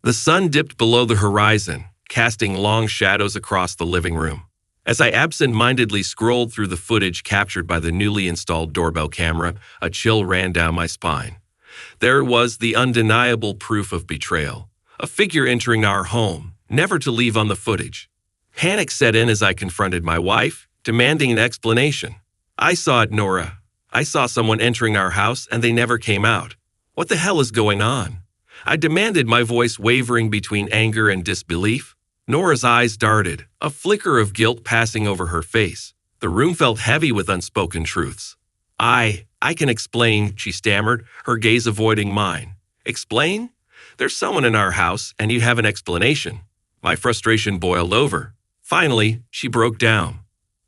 The sun dipped below the horizon, casting long shadows across the living room. As I absent-mindedly scrolled through the footage captured by the newly installed doorbell camera, a chill ran down my spine. There was the undeniable proof of betrayal, a figure entering our home, never to leave on the footage. Panic set in as I confronted my wife, demanding an explanation. "I saw it, Nora. I saw someone entering our house and they never came out. What the hell is going on?" I demanded, my voice wavering between anger and disbelief. Nora's eyes darted, a flicker of guilt passing over her face. The room felt heavy with unspoken truths. I can explain," she stammered, her gaze avoiding mine. "Explain? There's someone in our house, and you have an explanation." My frustration boiled over. Finally, she broke down.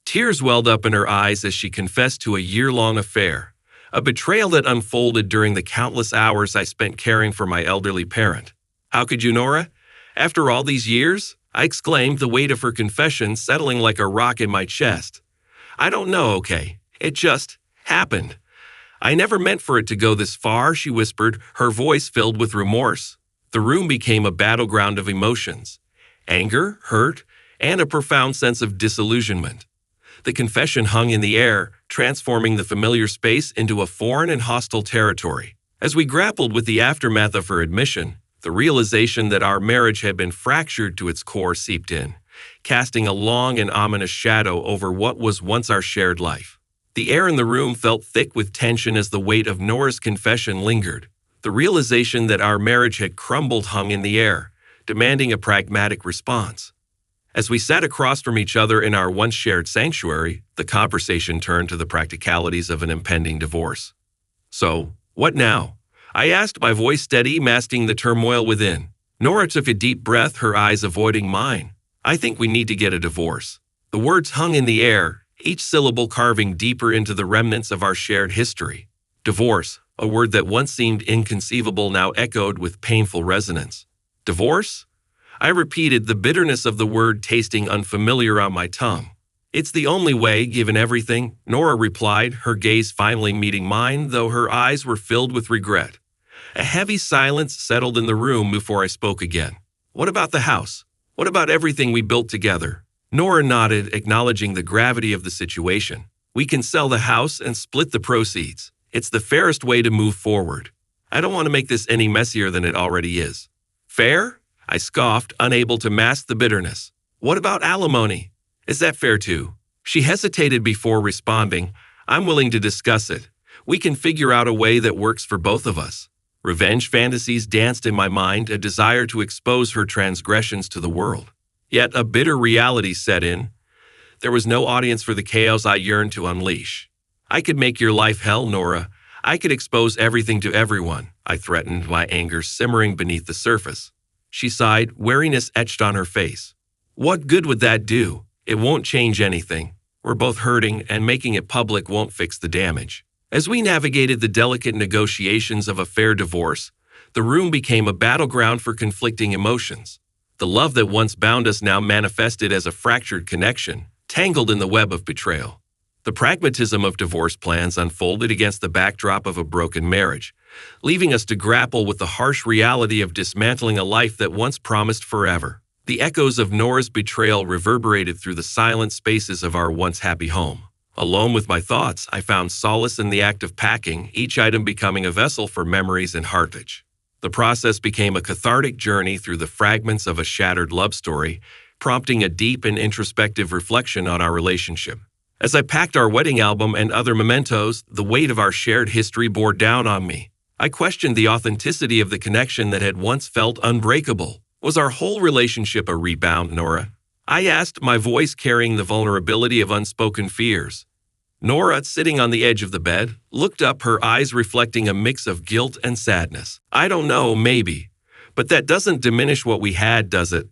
Tears welled up in her eyes as she confessed to a year-long affair, a betrayal that unfolded during the countless hours I spent caring for my elderly parent. "How could you, Nora? After all these years?" I exclaimed, the weight of her confession settling like a rock in my chest. "I don't know, okay? It just happened. I never meant for it to go this far," she whispered, her voice filled with remorse. The room became a battleground of emotions: anger, hurt, and a profound sense of disillusionment. The confession hung in the air, transforming the familiar space into a foreign and hostile territory. As we grappled with the aftermath of her admission, the realization that our marriage had been fractured to its core seeped in, casting a long and ominous shadow over what was once our shared life. The air in the room felt thick with tension as the weight of Nora's confession lingered. The realization that our marriage had crumbled hung in the air, demanding a pragmatic response. As we sat across from each other in our once shared sanctuary, the conversation turned to the practicalities of an impending divorce. "So, what now?" I asked, my voice steady, masking the turmoil within. Nora took a deep breath, her eyes avoiding mine. "I think we need to get a divorce." The words hung in the air, each syllable carving deeper into the remnants of our shared history. Divorce, a word that once seemed inconceivable, now echoed with painful resonance. "Divorce?" I repeated, the bitterness of the word tasting unfamiliar on my tongue. "It's the only way, given everything," Nora replied, her gaze finally meeting mine, though her eyes were filled with regret. A heavy silence settled in the room before I spoke again. "What about the house? What about everything we built together?" Nora nodded, acknowledging the gravity of the situation. "We can sell the house and split the proceeds. It's the fairest way to move forward. I don't want to make this any messier than it already is." "Fair?" I scoffed, unable to mask the bitterness. "What about alimony? Is that fair too?" She hesitated before responding. "I'm willing to discuss it. We can figure out a way that works for both of us." Revenge fantasies danced in my mind, a desire to expose her transgressions to the world. Yet a bitter reality set in. There was no audience for the chaos I yearned to unleash. "I could make your life hell, Nora. I could expose everything to everyone," I threatened, my anger simmering beneath the surface. She sighed, weariness etched on her face. "What good would that do? It won't change anything. We're both hurting, and making it public won't fix the damage." As we navigated the delicate negotiations of a fair divorce, the room became a battleground for conflicting emotions. The love that once bound us now manifested as a fractured connection, tangled in the web of betrayal. The pragmatism of divorce plans unfolded against the backdrop of a broken marriage, leaving us to grapple with the harsh reality of dismantling a life that once promised forever. The echoes of Nora's betrayal reverberated through the silent spaces of our once happy home. Alone with my thoughts, I found solace in the act of packing, each item becoming a vessel for memories and heartage. The process became a cathartic journey through the fragments of a shattered love story, prompting a deep and introspective reflection on our relationship. As I packed our wedding album and other mementos, the weight of our shared history bore down on me. I questioned the authenticity of the connection that had once felt unbreakable. Was our whole relationship a rebound, Nora? I asked, my voice carrying the vulnerability of unspoken fears. Nora, sitting on the edge of the bed, looked up, her eyes reflecting a mix of guilt and sadness. "I don't know, maybe. But that doesn't diminish what we had, does it?"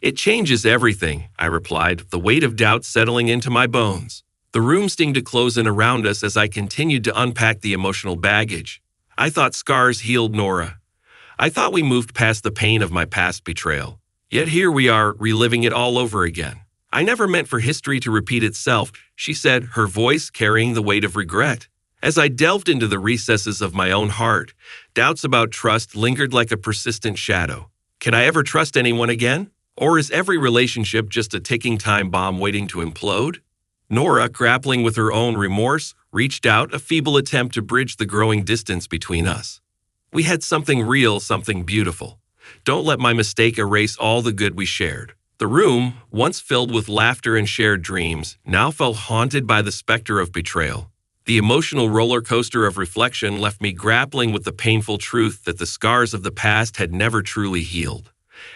"It changes everything," I replied, the weight of doubt settling into my bones. The room seemed to close in around us as I continued to unpack the emotional baggage. I thought scars healed, Nora. I thought we moved past the pain of my past betrayal. Yet here we are, reliving it all over again. "I never meant for history to repeat itself," she said, her voice carrying the weight of regret. As I delved into the recesses of my own heart, doubts about trust lingered like a persistent shadow. Can I ever trust anyone again? Or is every relationship just a ticking time bomb waiting to implode? Nora, grappling with her own remorse, reached out, a feeble attempt to bridge the growing distance between us. We had something real, something beautiful. Don't let my mistake erase all the good we shared. The room, once filled with laughter and shared dreams, now felt haunted by the specter of betrayal. The emotional roller coaster of reflection left me grappling with the painful truth that the scars of the past had never truly healed.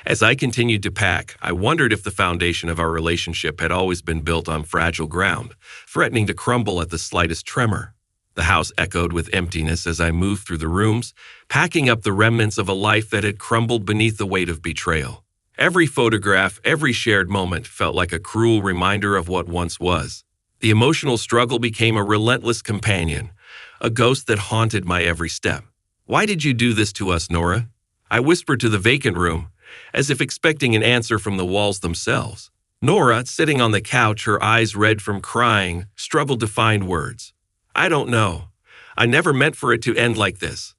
As I continued to pack, I wondered if the foundation of our relationship had always been built on fragile ground, threatening to crumble at the slightest tremor. The house echoed with emptiness as I moved through the rooms, packing up the remnants of a life that had crumbled beneath the weight of betrayal. Every photograph, every shared moment felt like a cruel reminder of what once was. The emotional struggle became a relentless companion, a ghost that haunted my every step. "Why did you do this to us, Nora?" I whispered to the vacant room, as if expecting an answer from the walls themselves. Nora, sitting on the couch, her eyes red from crying, struggled to find words. "I don't know. I never meant for it to end like this."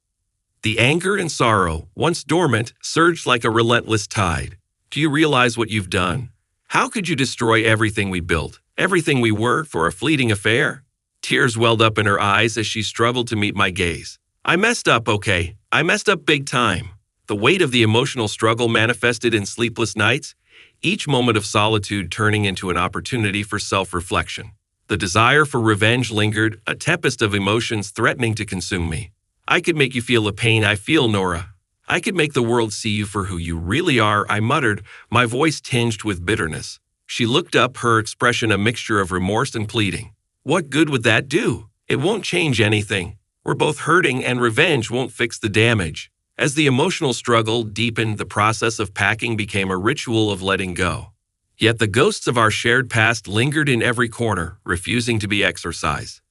The anger and sorrow, once dormant, surged like a relentless tide. "Do you realize what you've done? How could you destroy everything we built, everything we were, for a fleeting affair?" Tears welled up in her eyes as she struggled to meet my gaze. "I messed up, okay? I messed up big time." The weight of the emotional struggle manifested in sleepless nights, each moment of solitude turning into an opportunity for self-reflection. The desire for revenge lingered, a tempest of emotions threatening to consume me. "I could make you feel the pain I feel, Nora. I could make the world see you for who you really are," I muttered, my voice tinged with bitterness. She looked up, her expression a mixture of remorse and pleading. "What good would that do? It won't change anything. We're both hurting, and revenge won't fix the damage." As the emotional struggle deepened, the process of packing became a ritual of letting go. Yet the ghosts of our shared past lingered in every corner, refusing to be exorcised.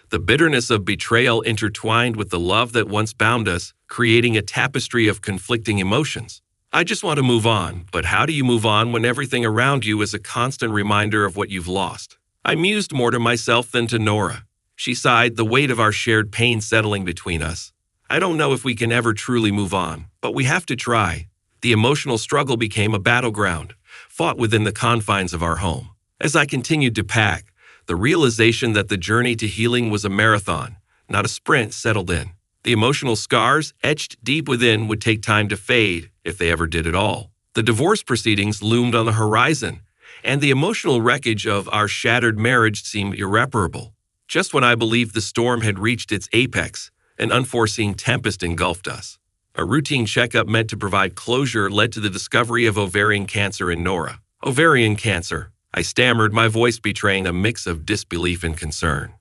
The bitterness of betrayal intertwined with the love that once bound us, creating a tapestry of conflicting emotions. I just want to move on, but how do you move on when everything around you is a constant reminder of what you've lost? I mused more to myself than to Nora. She sighed, the weight of our shared pain settling between us. "I don't know if we can ever truly move on, but we have to try." The emotional struggle became a battleground, fought within the confines of our home. As I continued to pack, the realization that the journey to healing was a marathon, not a sprint, settled in. The emotional scars, etched deep within, would take time to fade, if they ever did at all. The divorce proceedings loomed on the horizon, and the emotional wreckage of our shattered marriage seemed irreparable. Just when I believed the storm had reached its apex, an unforeseen tempest engulfed us. A routine checkup meant to provide closure led to the discovery of ovarian cancer in Nora. "Ovarian cancer," I stammered, my voice betraying a mix of disbelief and concern.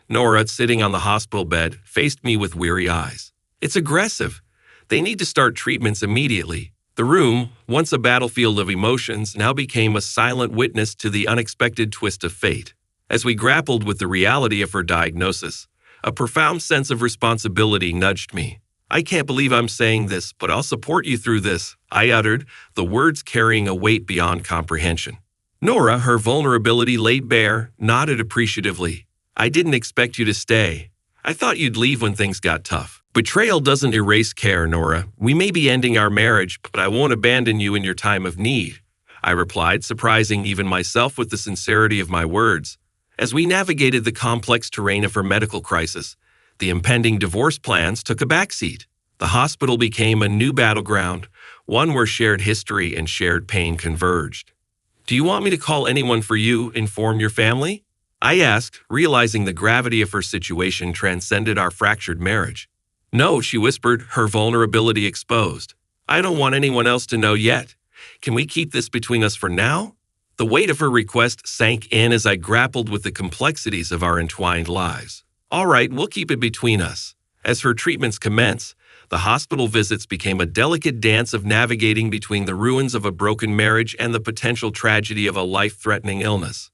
Nora, sitting on the hospital bed, faced me with weary eyes. "It's aggressive. They need to start treatments immediately." The room, once a battlefield of emotions, now became a silent witness to the unexpected twist of fate. As we grappled with the reality of her diagnosis, a profound sense of responsibility nudged me. "I can't believe I'm saying this, but I'll support you through this," I uttered, the words carrying a weight beyond comprehension. Nora, her vulnerability laid bare, nodded appreciatively. "I didn't expect you to stay. I thought you'd leave when things got tough." "Betrayal doesn't erase care, Nora. We may be ending our marriage, but I won't abandon you in your time of need," I replied, surprising even myself with the sincerity of my words. As we navigated the complex terrain of her medical crisis, the impending divorce plans took a backseat. The hospital became a new battleground, one where shared history and shared pain converged. "Do you want me to call anyone for you, inform your family?" I asked, realizing the gravity of her situation transcended our fractured marriage. "No," she whispered, her vulnerability exposed. "I don't want anyone else to know yet. Can we keep this between us for now?" The weight of her request sank in as I grappled with the complexities of our entwined lives. "All right, we'll keep it between us." As her treatments commenced, the hospital visits became a delicate dance of navigating between the ruins of a broken marriage and the potential tragedy of a life-threatening illness.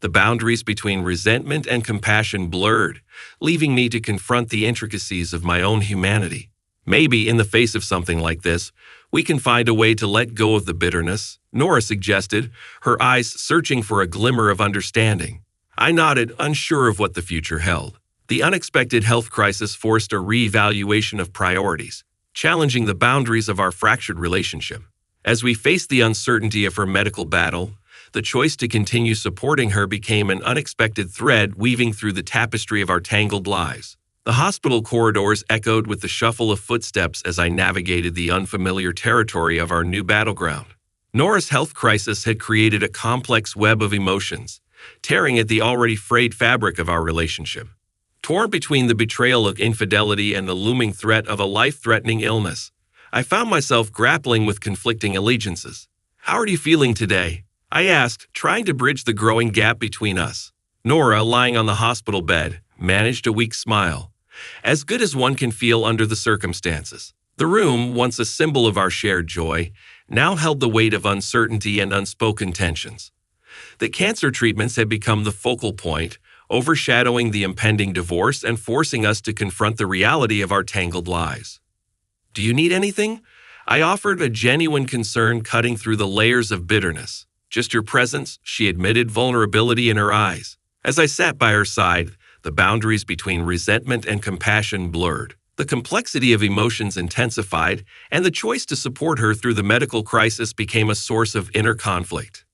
The boundaries between resentment and compassion blurred, leaving me to confront the intricacies of my own humanity. "Maybe, in the face of something like this, we can find a way to let go of the bitterness," Nora suggested, her eyes searching for a glimmer of understanding. I nodded, unsure of what the future held. The unexpected health crisis forced a reevaluation of priorities. challenging the boundaries of our fractured relationship. As we faced the uncertainty of her medical battle, the choice to continue supporting her became an unexpected thread weaving through the tapestry of our tangled lives. The hospital corridors echoed with the shuffle of footsteps as I navigated the unfamiliar territory of our new battleground. Nora's health crisis had created a complex web of emotions, tearing at the already frayed fabric of our relationship. Torn between the betrayal of infidelity and the looming threat of a life-threatening illness, I found myself grappling with conflicting allegiances. "How are you feeling today?" I asked, trying to bridge the growing gap between us. Nora, lying on the hospital bed, managed a weak smile, as good as one can feel under the circumstances. The room, once a symbol of our shared joy, now held the weight of uncertainty and unspoken tensions. The cancer treatments had become the focal point, overshadowing the impending divorce and forcing us to confront the reality of our tangled lives. "Do you need anything?" I offered, a genuine concern cutting through the layers of bitterness. "Just your presence," she admitted, vulnerability in her eyes. As I sat by her side, the boundaries between resentment and compassion blurred. The complexity of emotions intensified, and the choice to support her through the medical crisis became a source of inner conflict.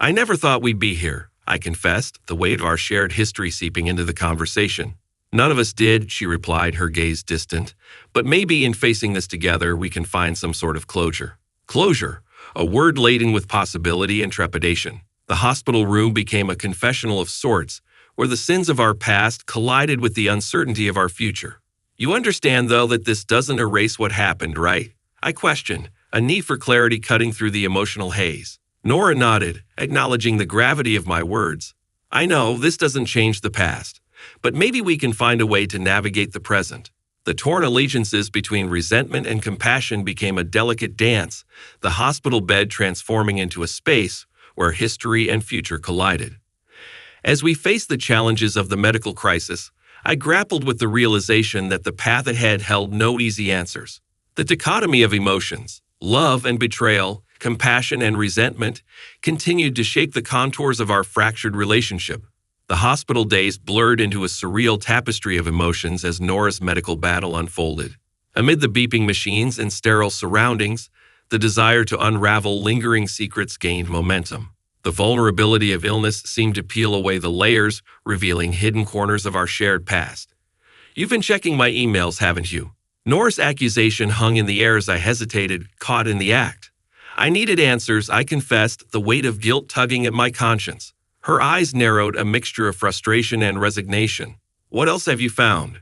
"I never thought we'd be here," I confessed, the weight of our shared history seeping into the conversation. "None of us did," she replied, her gaze distant. "But maybe in facing this together, we can find some sort of closure." Closure, a word laden with possibility and trepidation. The hospital room became a confessional of sorts, where the sins of our past collided with the uncertainty of our future. "You understand, though, that this doesn't erase what happened, right?" I questioned, a need for clarity cutting through the emotional haze. Nora nodded, acknowledging the gravity of my words. "I know, this doesn't change the past, but maybe we can find a way to navigate the present." The torn allegiances between resentment and compassion became a delicate dance, the hospital bed transforming into a space where history and future collided. As we faced the challenges of the medical crisis, I grappled with the realization that the path ahead held no easy answers. The dichotomy of emotions, love and betrayal, compassion and resentment, continued to shape the contours of our fractured relationship. The hospital days blurred into a surreal tapestry of emotions as Nora's medical battle unfolded. Amid the beeping machines and sterile surroundings, the desire to unravel lingering secrets gained momentum. The vulnerability of illness seemed to peel away the layers, revealing hidden corners of our shared past. "You've been checking my emails, haven't you?" Nora's accusation hung in the air as I hesitated, caught in the act. I needed answers, I confessed, the weight of guilt tugging at my conscience. Her eyes narrowed, a mixture of frustration and resignation. "What else have you found?"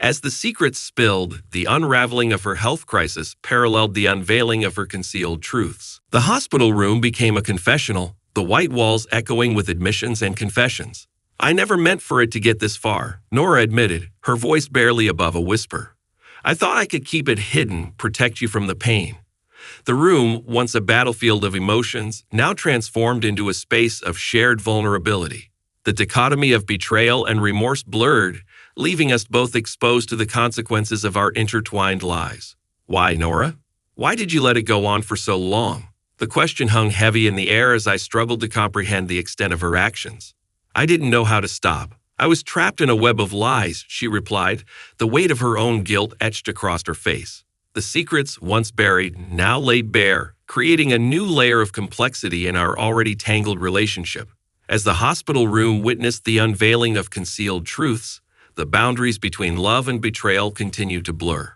As the secrets spilled, the unraveling of her health crisis paralleled the unveiling of her concealed truths. The hospital room became a confessional, the white walls echoing with admissions and confessions. "I never meant for it to get this far," Nora admitted, her voice barely above a whisper. "I thought I could keep it hidden, protect you from the pain." The room, once a battlefield of emotions, now transformed into a space of shared vulnerability. The dichotomy of betrayal and remorse blurred, leaving us both exposed to the consequences of our intertwined lives. "Why, Nora? Why did you let it go on for so long?" The question hung heavy in the air as I struggled to comprehend the extent of her actions. "I didn't know how to stop. I was trapped in a web of lies," she replied, the weight of her own guilt etched across her face. The secrets, once buried, now laid bare, creating a new layer of complexity in our already tangled relationship. As the hospital room witnessed the unveiling of concealed truths, the boundaries between love and betrayal continued to blur.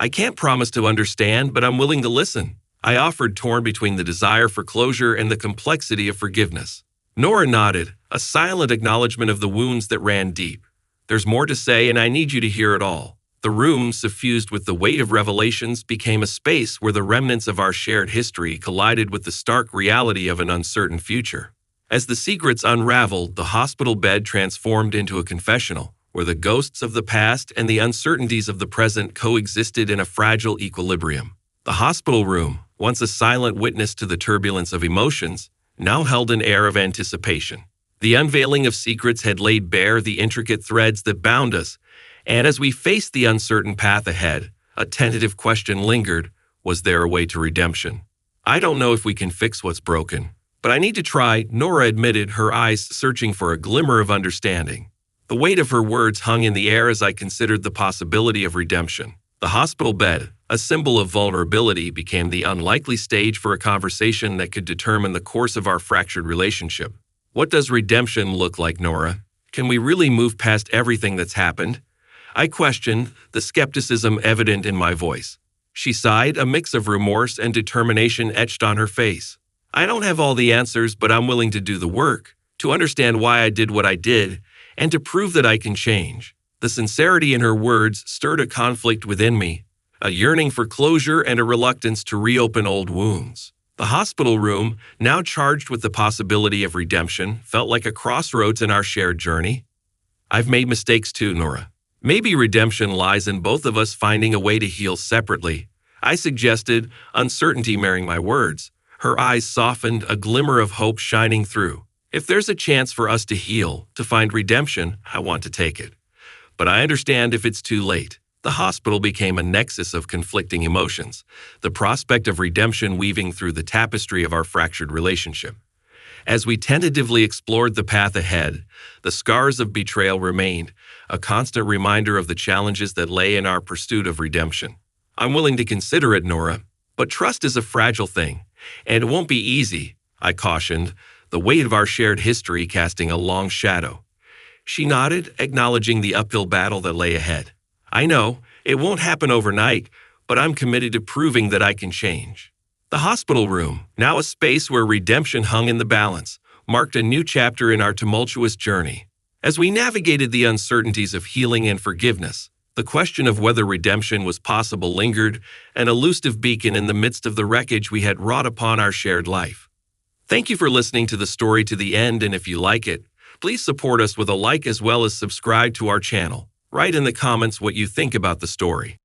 "I can't promise to understand, but I'm willing to listen," I offered, torn between the desire for closure and the complexity of forgiveness. Nora nodded, a silent acknowledgement of the wounds that ran deep. "There's more to say, and I need you to hear it all." The room, suffused with the weight of revelations, became a space where the remnants of our shared history collided with the stark reality of an uncertain future. As the secrets unraveled, the hospital bed transformed into a confessional, where the ghosts of the past and the uncertainties of the present coexisted in a fragile equilibrium. The hospital room, once a silent witness to the turbulence of emotions, now held an air of anticipation. The unveiling of secrets had laid bare the intricate threads that bound us, and as we faced the uncertain path ahead, a tentative question lingered: was there a way to redemption? "I don't know if we can fix what's broken, but I need to try," Nora admitted, her eyes searching for a glimmer of understanding. The weight of her words hung in the air as I considered the possibility of redemption. The hospital bed, A symbol of vulnerability became the unlikely stage for a conversation that could determine the course of our fractured relationship. What does redemption look like, Nora? Can we really move past everything that's happened? I questioned, the skepticism evident in my voice. She sighed, a mix of remorse and determination etched on her face. I don't have all the answers, but I'm willing to do the work, to understand why I did what I did, and to prove that I can change. The sincerity in her words stirred a conflict within me, a yearning for closure and a reluctance to reopen old wounds. The hospital room, now charged with the possibility of redemption, felt like a crossroads in our shared journey. I've made mistakes too, Nora. Maybe redemption lies in both of us finding a way to heal separately. I suggested, uncertainty marring my words. Her eyes softened, a glimmer of hope shining through. If there's a chance for us to heal, to find redemption, I want to take it. But I understand if it's too late. The hospital became a nexus of conflicting emotions, the prospect of redemption weaving through the tapestry of our fractured relationship. As we tentatively explored the path ahead, the scars of betrayal remained, a constant reminder of the challenges that lay in our pursuit of redemption. I'm willing to consider it, Nora, but trust is a fragile thing, and it won't be easy, I cautioned, the weight of our shared history casting a long shadow. She nodded, acknowledging the uphill battle that lay ahead. I know, it won't happen overnight, but I'm committed to proving that I can change. The hospital room, now a space where redemption hung in the balance, marked a new chapter in our tumultuous journey. As we navigated the uncertainties of healing and forgiveness, the question of whether redemption was possible lingered, an elusive beacon in the midst of the wreckage we had wrought upon our shared life. Thank you for listening to the story to the end, and if you like it, please support us with a like as well as subscribe to our channel. Write in the comments what you think about the story.